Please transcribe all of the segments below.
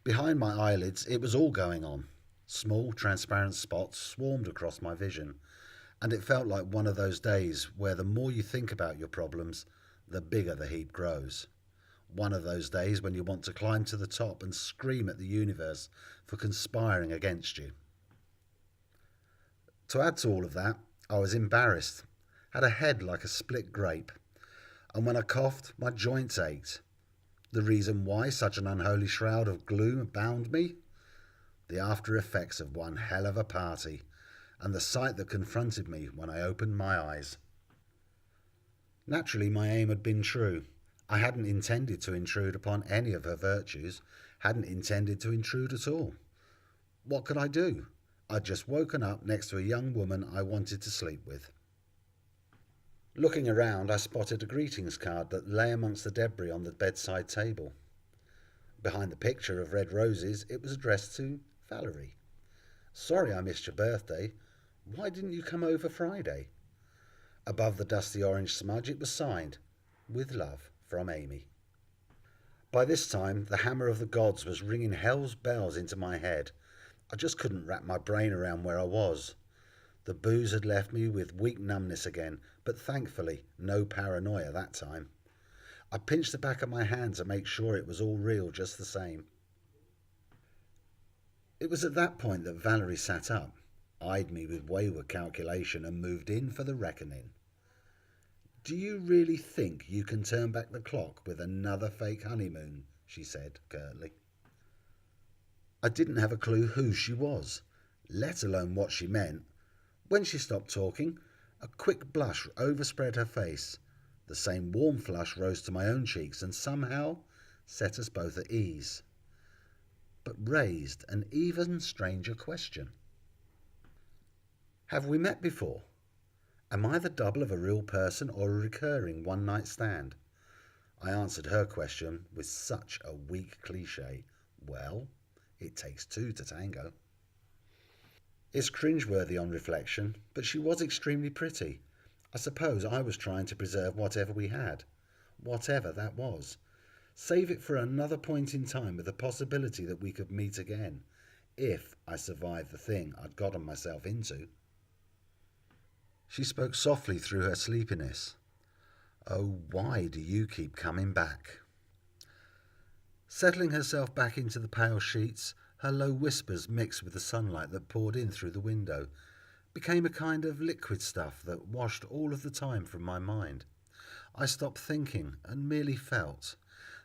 Behind my eyelids, it was all going on. Small, transparent spots swarmed across my vision, and it felt like one of those days where the more you think about your problems, the bigger the heap grows. One of those days when you want to climb to the top and scream at the universe for conspiring against you. To add to all of that, I was embarrassed, had a head like a split grape, and when I coughed, my joints ached. The reason why such an unholy shroud of gloom bound me? The after effects of one hell of a party, and the sight that confronted me when I opened my eyes. Naturally, my aim had been true. I hadn't intended to intrude upon any of her virtues, hadn't intended to intrude at all. What could I do? I'd just woken up next to a young woman I wanted to sleep with. Looking around, I spotted a greetings card that lay amongst the debris on the bedside table. Behind the picture of red roses, it was addressed to Valerie. Sorry I missed your birthday. Why didn't you come over Friday? Above the dusty orange smudge, it was signed, with love, from Amy. By this time, the hammer of the gods was ringing hell's bells into my head. I just couldn't wrap my brain around where I was. The booze had left me with weak numbness again, but thankfully no paranoia that time. I pinched the back of my hand to make sure it was all real just the same. It was at that point that Valerie sat up, eyed me with wayward calculation, and moved in for the reckoning. Do you really think you can turn back the clock with another fake honeymoon? She said curtly. I didn't have a clue who she was, let alone what she meant. When she stopped talking, a quick blush overspread her face. The same warm flush rose to my own cheeks and somehow set us both at ease, but raised an even stranger question. Have we met before? Am I the double of a real person or a recurring one-night stand? I answered her question with such a weak cliche. Well, it takes two to tango. It's cringeworthy on reflection, but she was extremely pretty. I suppose I was trying to preserve whatever we had, whatever that was. Save it for another point in time with the possibility that we could meet again, if I survived the thing I'd gotten myself into. She spoke softly through her sleepiness. Oh, why do you keep coming back? Settling herself back into the pale sheets, her low whispers mixed with the sunlight that poured in through the window, became a kind of liquid stuff that washed all of the time from my mind. I stopped thinking and merely felt.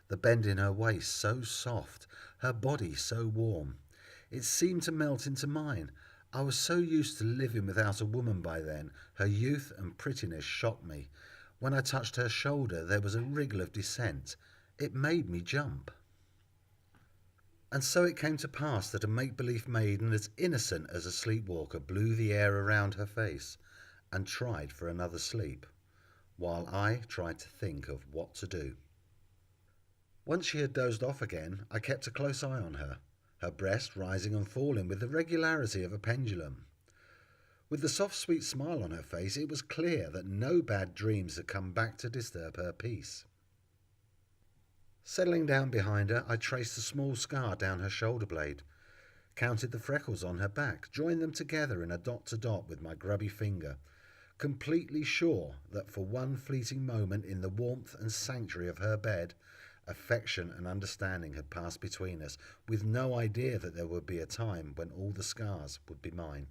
The bend in her waist so soft, her body so warm. It seemed to melt into mine. I was so used to living without a woman by then, her youth and prettiness shocked me. When I touched her shoulder, there was a wriggle of dissent. It made me jump. And so it came to pass that a make-believe maiden as innocent as a sleepwalker blew the air around her face and tried for another sleep, while I tried to think of what to do. Once she had dozed off again, I kept a close eye on her, her breast rising and falling with the regularity of a pendulum. With the soft, sweet smile on her face, it was clear that no bad dreams had come back to disturb her peace. Settling down behind her, I traced a small scar down her shoulder blade, counted the freckles on her back, joined them together in a dot to dot with my grubby finger, completely sure that for one fleeting moment in the warmth and sanctuary of her bed, affection and understanding had passed between us, with no idea that there would be a time when all the scars would be mine.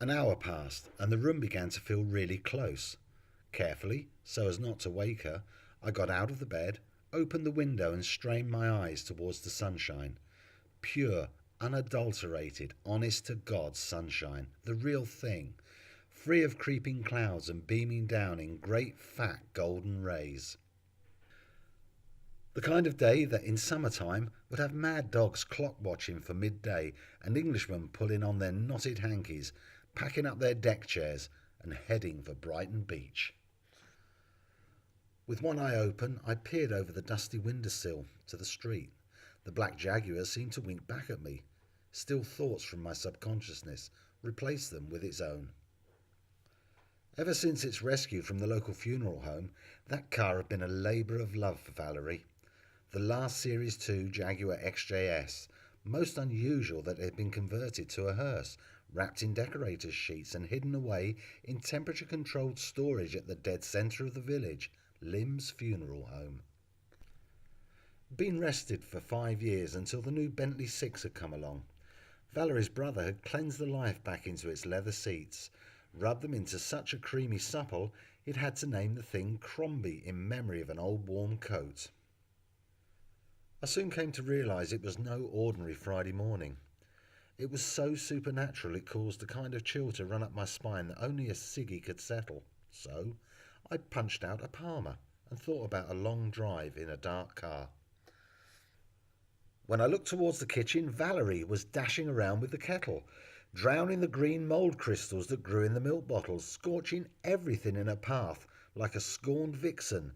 An hour passed, and the room began to feel really close. Carefully, so as not to wake her, I got out of the bed, opened the window and strained my eyes towards the sunshine. Pure, unadulterated, honest-to-God sunshine, the real thing, free of creeping clouds and beaming down in great fat golden rays. The kind of day that in summertime would have mad dogs clock-watching for midday and Englishmen pulling on their knotted hankies, packing up their deck chairs and heading for Brighton Beach. With one eye open, I peered over the dusty windowsill to the street. The black Jaguar seemed to wink back at me. Still thoughts from my subconsciousness replaced them with its own. Ever since its rescue from the local funeral home, that car had been a labour of love for Valerie. The last Series 2 Jaguar XJS, most unusual that it had been converted to a hearse, wrapped in decorator's sheets and hidden away in temperature controlled storage at the dead centre of the village, Lim's funeral home. Been rested for 5 years until the new Bentley 6 had come along. Valerie's brother had cleansed the life back into its leather seats, rubbed them into such a creamy supple it had to name the thing Crombie in memory of an old warm coat. I soon came to realise it was no ordinary Friday morning. It was so supernatural it caused a kind of chill to run up my spine that only a ciggy could settle. So I punched out a Palmer and thought about a long drive in a dark car. When I looked towards the kitchen, Valerie was dashing around with the kettle, drowning the green mould crystals that grew in the milk bottles, scorching everything in her path like a scorned vixen.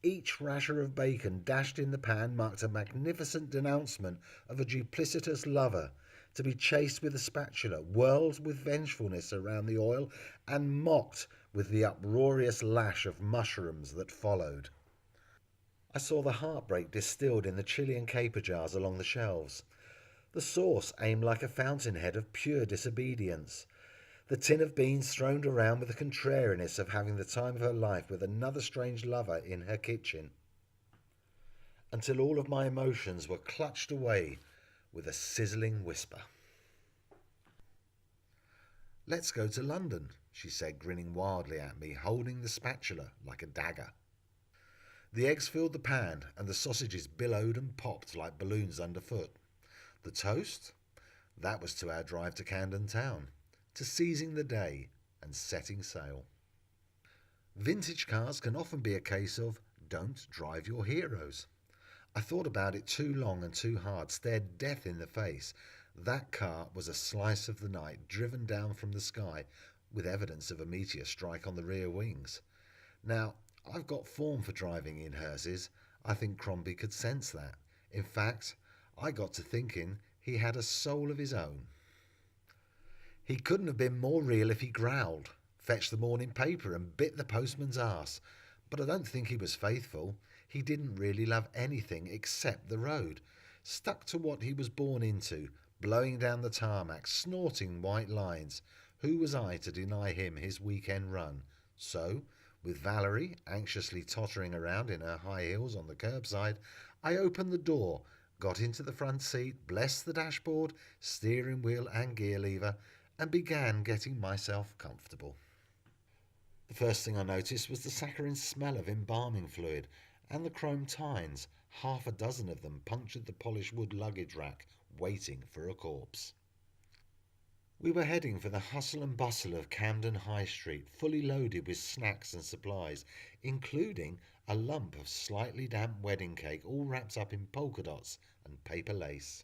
Each rasher of bacon dashed in the pan marked a magnificent denouncement of a duplicitous lover, to be chased with a spatula, whirled with vengefulness around the oil, and mocked with the uproarious lash of mushrooms that followed. I saw the heartbreak distilled in the chili and caper jars along the shelves. The sauce aimed like a fountainhead of pure disobedience. The tin of beans thrown around with the contrariness of having the time of her life with another strange lover in her kitchen. Until all of my emotions were clutched away with a sizzling whisper. "Let's go to London," she said, grinning wildly at me, holding the spatula like a dagger. The eggs filled the pan, and the sausages billowed and popped like balloons underfoot. The toast? That was to our drive to Camden Town, to seizing the day and setting sail. Vintage cars can often be a case of don't drive your heroes. I thought about it too long and too hard, stared death in the face. That car was a slice of the night, driven down from the sky, with evidence of a meteor strike on the rear wings. Now, I've got form for driving in hearses. I think Crombie could sense that. In fact, I got to thinking he had a soul of his own. He couldn't have been more real if he growled, fetched the morning paper and bit the postman's arse. But I don't think he was faithful. He didn't really love anything except the road. Stuck to what he was born into, blowing down the tarmac, snorting white lines. Who was I to deny him his weekend run? So, with Valerie anxiously tottering around in her high heels on the curbside, I opened the door, got into the front seat, blessed the dashboard, steering wheel and gear lever, and began getting myself comfortable. The first thing I noticed was the saccharine smell of embalming fluid and the chrome tines. Half a dozen of them punctured the polished wood luggage rack, waiting for a corpse. We were heading for the hustle and bustle of Camden High Street, fully loaded with snacks and supplies, including a lump of slightly damp wedding cake all wrapped up in polka dots and paper lace.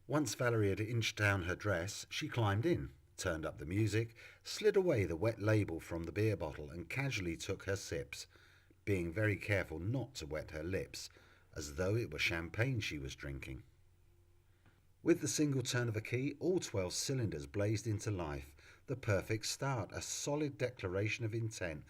Once Valerie had inched down her dress, she climbed in, turned up the music, slid away the wet label from the beer bottle and casually took her sips, being very careful not to wet her lips, as though it were champagne she was drinking. With the single turn of a key, all 12 cylinders blazed into life. The perfect start, a solid declaration of intent,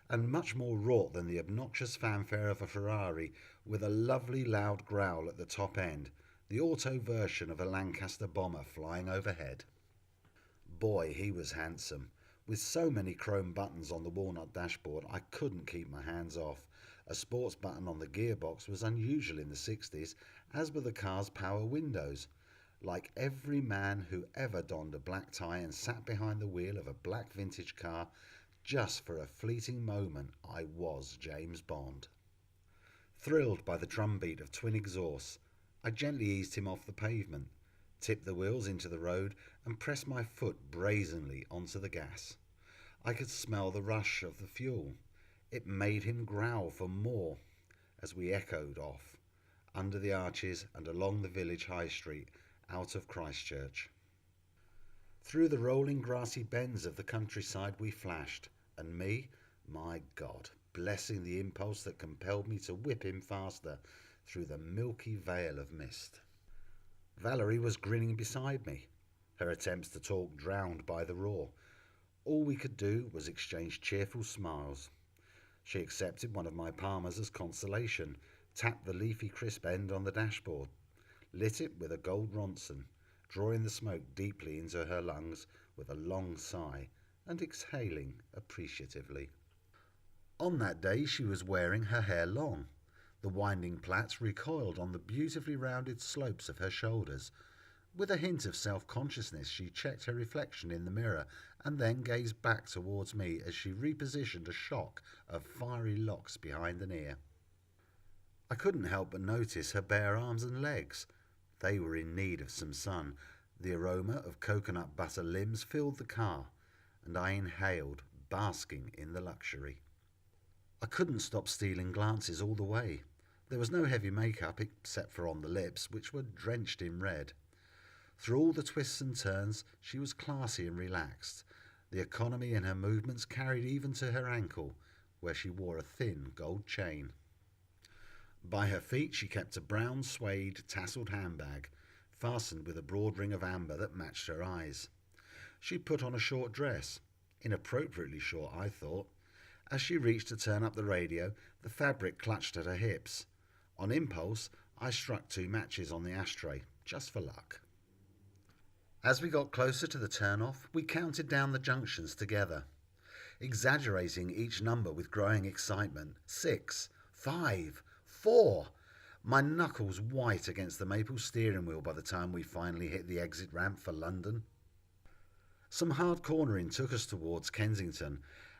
and much more wrought than the obnoxious fanfare of a Ferrari, with a lovely loud growl at the top end, the auto version of a Lancaster bomber flying overhead. Boy, he was handsome. With so many chrome buttons on the walnut dashboard, I couldn't keep my hands off. A sports button on the gearbox was unusual in the 60s, as were the car's power windows. Like every man who ever donned a black tie and sat behind the wheel of a black vintage car, just for a fleeting moment I was James Bond. Thrilled by the drumbeat of twin exhausts, I gently eased him off the pavement, tipped the wheels into the road and pressed my foot brazenly onto the gas. I could smell the rush of the fuel. It made him growl for more as we echoed off, under the arches and along the village high street, out of Christchurch. Through the rolling grassy bends of the countryside we flashed, and me, my God, blessing the impulse that compelled me to whip him faster through the milky veil of mist. Valerie was grinning beside me, her attempts to talk drowned by the roar. All we could do was exchange cheerful smiles. She accepted one of my Palmers as consolation, tapped the leafy crisp end on the dashboard, lit it with a gold Ronson, drawing the smoke deeply into her lungs with a long sigh and exhaling appreciatively. On that day she was wearing her hair long. The winding plaits recoiled on the beautifully rounded slopes of her shoulders. With a hint of self-consciousness she checked her reflection in the mirror and then gazed back towards me as she repositioned a shock of fiery locks behind an ear. I couldn't help but notice her bare arms and legs. They were in need of some sun. The aroma of coconut butter limbs filled the car, and I inhaled, basking in the luxury. I couldn't stop stealing glances all the way. There was no heavy makeup except for on the lips, which were drenched in red. Through all the twists and turns, she was classy and relaxed. The economy in her movements carried even to her ankle, where she wore a thin gold chain. By her feet she kept a brown suede tasselled handbag, fastened with a broad ring of amber that matched her eyes. She put on a short dress, inappropriately short, I thought. As she reached to turn up the radio, the fabric clutched at her hips. On impulse, I struck 2 matches on the ashtray, just for luck. As we got closer to the turn-off, we counted down the junctions together, exaggerating each number with growing excitement. 6, 5, 4. My knuckles white against the maple steering wheel by the time we finally hit the exit ramp for London. Some hard cornering took us towards Kensington,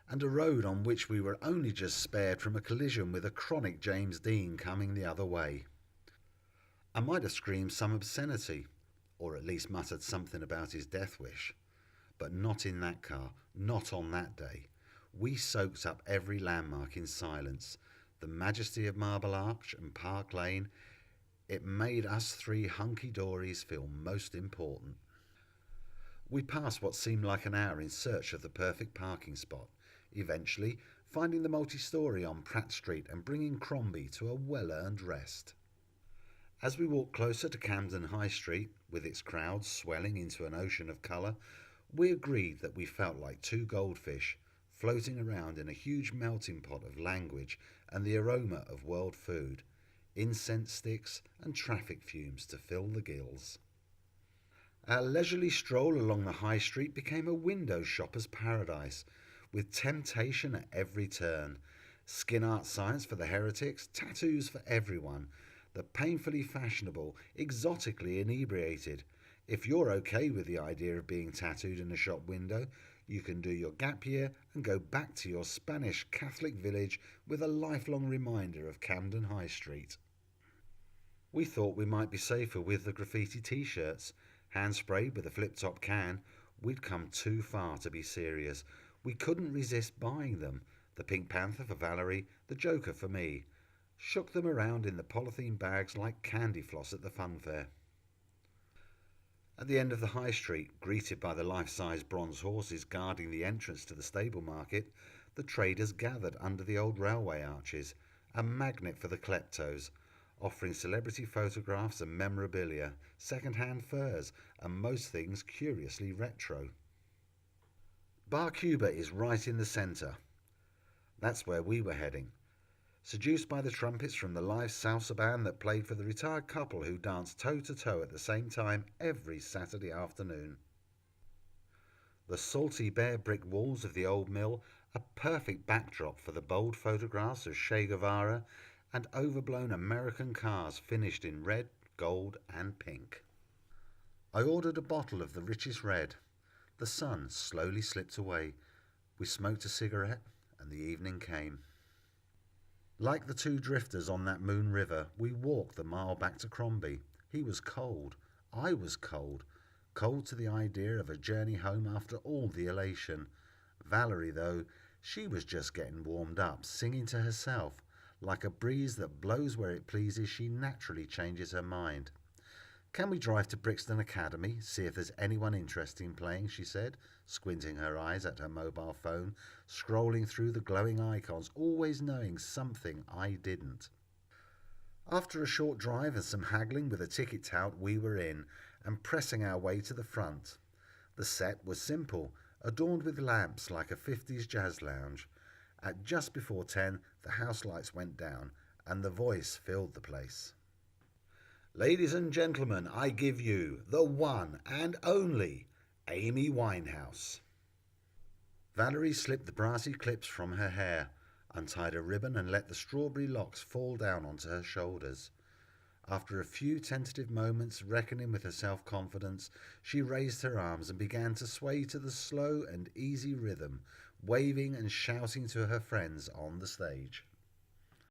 and a road on which we were only just spared from a collision with a chronic James Dean coming the other way. I might have screamed some obscenity, or at least muttered something about his death wish, but not in that car, not on that day. We soaked up every landmark in silence. The majesty of Marble Arch and Park Lane, it made us 3 hunky-dories feel most important. We passed what seemed like an hour in search of the perfect parking spot, eventually finding the multi-storey on Pratt Street and bringing Crombie to a well-earned rest. As we walked closer to Camden High Street, with its crowds swelling into an ocean of colour, we agreed that we felt like 2 goldfish floating around in a huge melting pot of language and the aroma of world food, incense sticks and traffic fumes to fill the gills. Our leisurely stroll along the high street became a window shopper's paradise, with temptation at every turn. Skin art science for the heretics, tattoos for everyone, the painfully fashionable, exotically inebriated. If you're okay with the idea of being tattooed in a shop window, you can do your gap year and go back to your Spanish Catholic village with a lifelong reminder of Camden High Street. We thought we might be safer with the graffiti t-shirts, hand-sprayed with a flip-top can. We'd come too far to be serious. We couldn't resist buying them. The Pink Panther for Valerie, the Joker for me. Shook them around in the polythene bags like candy floss at the fun fair. At the end of the high street, greeted by the life-size bronze horses guarding the entrance to the stable market, the traders gathered under the old railway arches, a magnet for the kleptos, offering celebrity photographs and memorabilia, second-hand furs, and most things curiously retro. Bar Cuba is right in the centre. That's where we were heading. Seduced by the trumpets from the live salsa band that played for the retired couple who danced toe-to-toe at the same time every Saturday afternoon. The salty bare brick walls of the old mill, a perfect backdrop for the bold photographs of Che Guevara and overblown American cars finished in red, gold and pink. I ordered a bottle of the richest red. The sun slowly slipped away. We smoked a cigarette and the evening came. Like the 2 drifters on that moon river, we walked the mile back to Crombie. He was cold. I was cold. Cold to the idea of a journey home after all the elation. Valerie, though, she was just getting warmed up, singing to herself. Like a breeze that blows where it pleases, she naturally changes her mind. Can we drive to Brixton Academy, see if there's anyone interested in playing, she said, squinting her eyes at her mobile phone, scrolling through the glowing icons, always knowing something I didn't. After a short drive and some haggling with a ticket tout, we were in, and pressing our way to the front. The set was simple, adorned with lamps like a 50s jazz lounge. At just before 10, the house lights went down, and the voice filled the place. Ladies and gentlemen, I give you the one and only Amy Winehouse. Valerie slipped the brassy clips from her hair, untied a ribbon, and let the strawberry locks fall down onto her shoulders. After a few tentative moments, reckoning with her self-confidence, she raised her arms and began to sway to the slow and easy rhythm, waving and shouting to her friends on the stage.